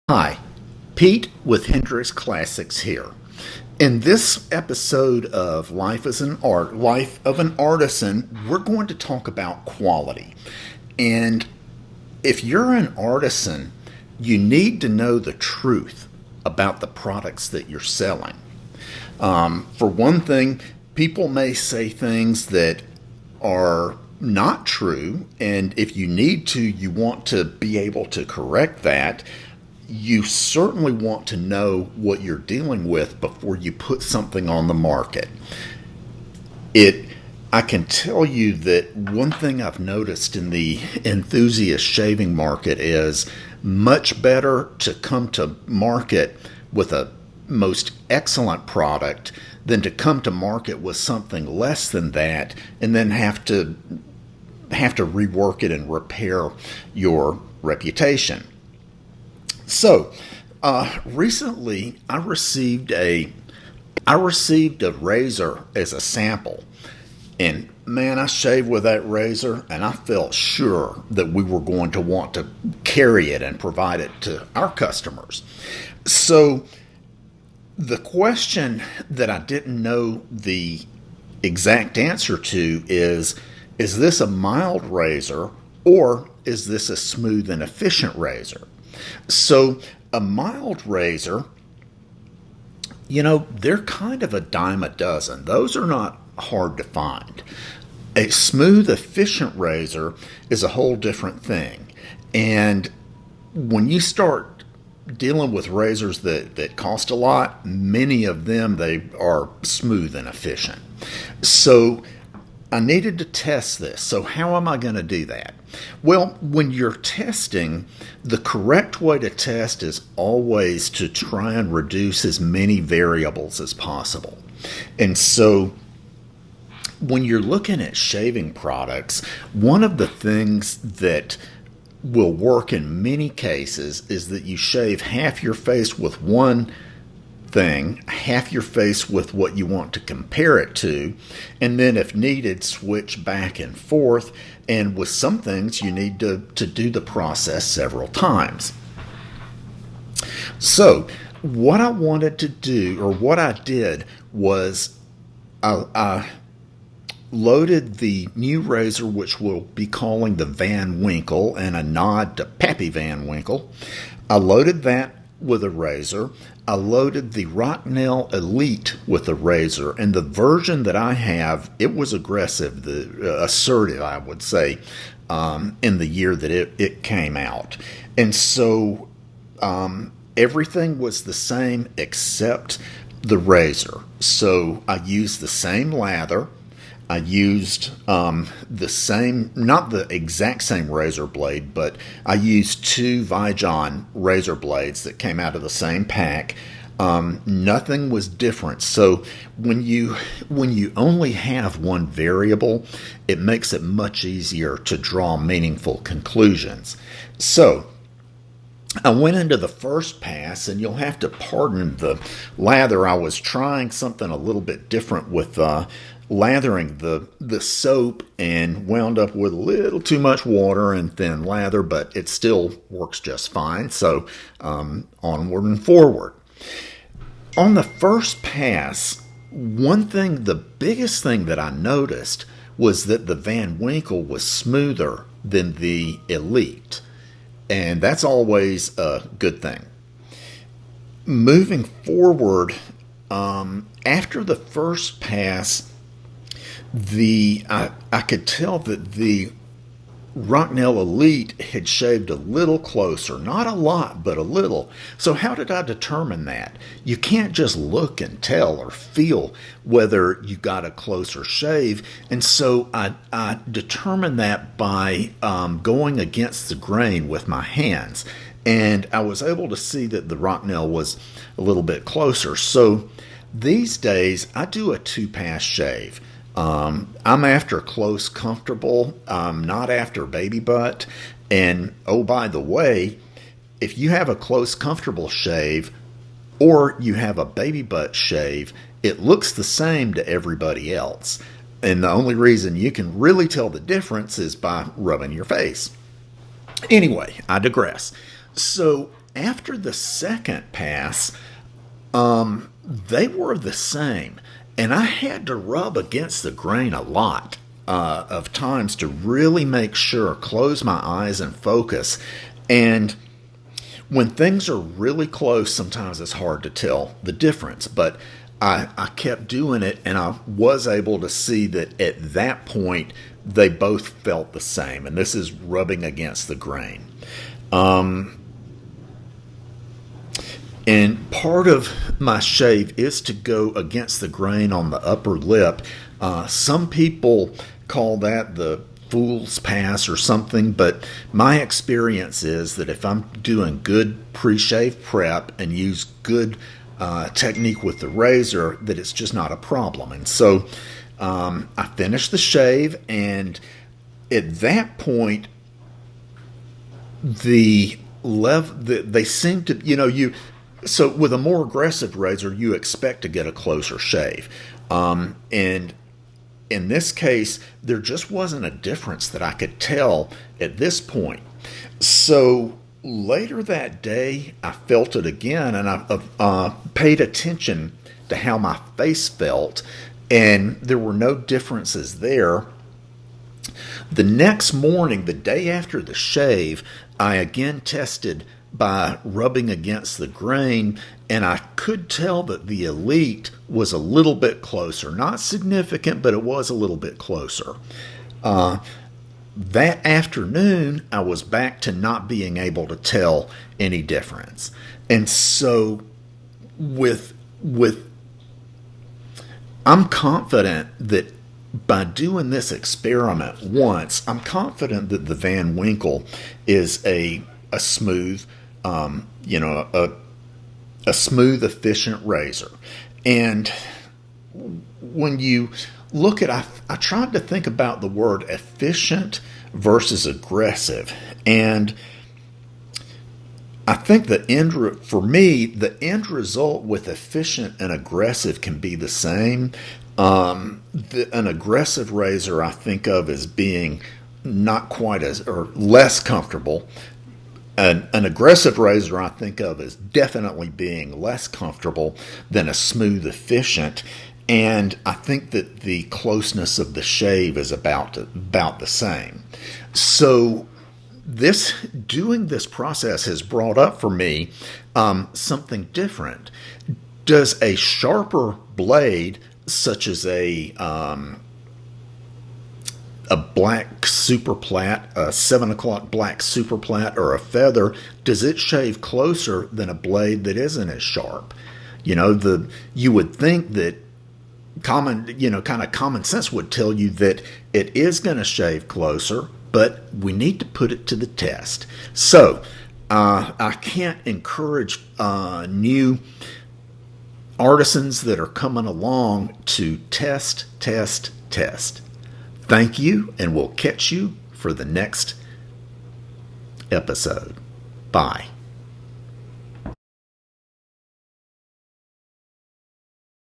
Hi, Pete with Hendrix Classics here. In this episode of Life of an Artisan, we're going to talk about quality. And if you're an artisan, you need to know the truth about the products that you're selling. For one thing, people may say things that are not true, and if you need to, you want to be able to correct that. You certainly want to know what you're dealing with before you put something on the market. I can tell you that one thing I've noticed in the enthusiast shaving market is much better to come to market with a most excellent product than to come to market with something less than that and then have to rework it and repair your reputation. So, recently I received a razor as a sample, and man, I shaved with that razor, and I felt sure that we were going to want to carry it and provide it to our customers. So, the question that I didn't know the exact answer to is this a mild razor or is this a smooth and efficient razor? So a mild razor, they're kind of a dime a dozen. Those are not hard to find. A smooth, efficient razor is a whole different thing. And when you start dealing with razors that cost a lot, many of them, they are smooth and efficient. So I needed to test this. So how am I going to do that? Well, when you're testing, the correct way to test is always to try and reduce as many variables as possible. And so when you're looking at shaving products, one of the things that will work in many cases is that you shave half your face with one thing, half your face with what you want to compare it to, and then if needed, switch back and forth. And with some things, you need to do the process several times. So what I wanted to do, or what I did, was I loaded the new razor, which we'll be calling the Van Winkle, and a nod to Pappy Van Winkle. I loaded that with a razor. I loaded the Rocknail Elite with a razor, and the version that I have, it was aggressive, assertive, I would say, in the year that it came out. And so everything was the same except the razor. So I used the same lather. I used the same, not the exact same razor blade, but I used two Vijon razor blades that came out of the same pack. Nothing was different. So when you only have one variable, it makes it much easier to draw meaningful conclusions. So I went into the first pass, and you'll have to pardon the lather. I was trying something a little bit different with lathering the soap, and wound up with a little too much water and thin lather, but it still works just fine. So onward and forward. On the first pass, the biggest thing that I noticed was that the Van Winkle was smoother than the Elite. And that's always a good thing. Moving forward, after the first pass, I could tell that the Rocknail Elite had shaved a little closer. Not a lot, but a little. So how did I determine that? You can't just look and tell or feel whether you got a closer shave. And so I determined that by going against the grain with my hands. And I was able to see that the Rocknail was a little bit closer. So these days, I do a two-pass shave. I'm after close, comfortable, not after baby butt. And oh, by the way, if you have a close, comfortable shave or you have a baby butt shave, it looks the same to everybody else. And the only reason you can really tell the difference is by rubbing your face. Anyway, I digress. So after the second pass, they were the same. And I had to rub against the grain a lot of times to really make sure, close my eyes and focus. And when things are really close, sometimes it's hard to tell the difference. But I kept doing it, and I was able to see that at that point, they both felt the same. And this is rubbing against the grain. And part of my shave is to go against the grain on the upper lip. Some people call that the fool's pass or something, but my experience is that if I'm doing good pre-shave prep and use good technique with the razor, that it's just not a problem. And so I finished the shave, and at that point, they seem to, so with a more aggressive razor, you expect to get a closer shave. And in this case, there just wasn't a difference that I could tell at this point. So later that day, I felt it again, and I paid attention to how my face felt, and there were no differences there. The next morning, the day after the shave, I again tested by rubbing against the grain, and I could tell that the Elite was a little bit closer. Not significant, but it was a little bit closer. That afternoon, I was back to not being able to tell any difference. And so I'm confident that by doing this experiment once, I'm confident that the Van Winkle is a smooth, a smooth, efficient razor. And when you look at, I tried to think about the word efficient versus aggressive, and I think for me, the end result with efficient and aggressive can be the same. An aggressive razor I think of as being not quite as, or less comfortable. An aggressive razor I think of as definitely being less comfortable than a smooth, efficient. And I think that the closeness of the shave is about the same. So doing this process has brought up for me something different. Does a sharper blade, such as a black super plat, a 7 o'clock black super plat, or a feather, does it shave closer than a blade that isn't as sharp? You would think that common sense would tell you that it is going to shave closer, but we need to put it to the test. So I can't encourage new artisans that are coming along to test. Thank you, and we'll catch you for the next episode. Bye.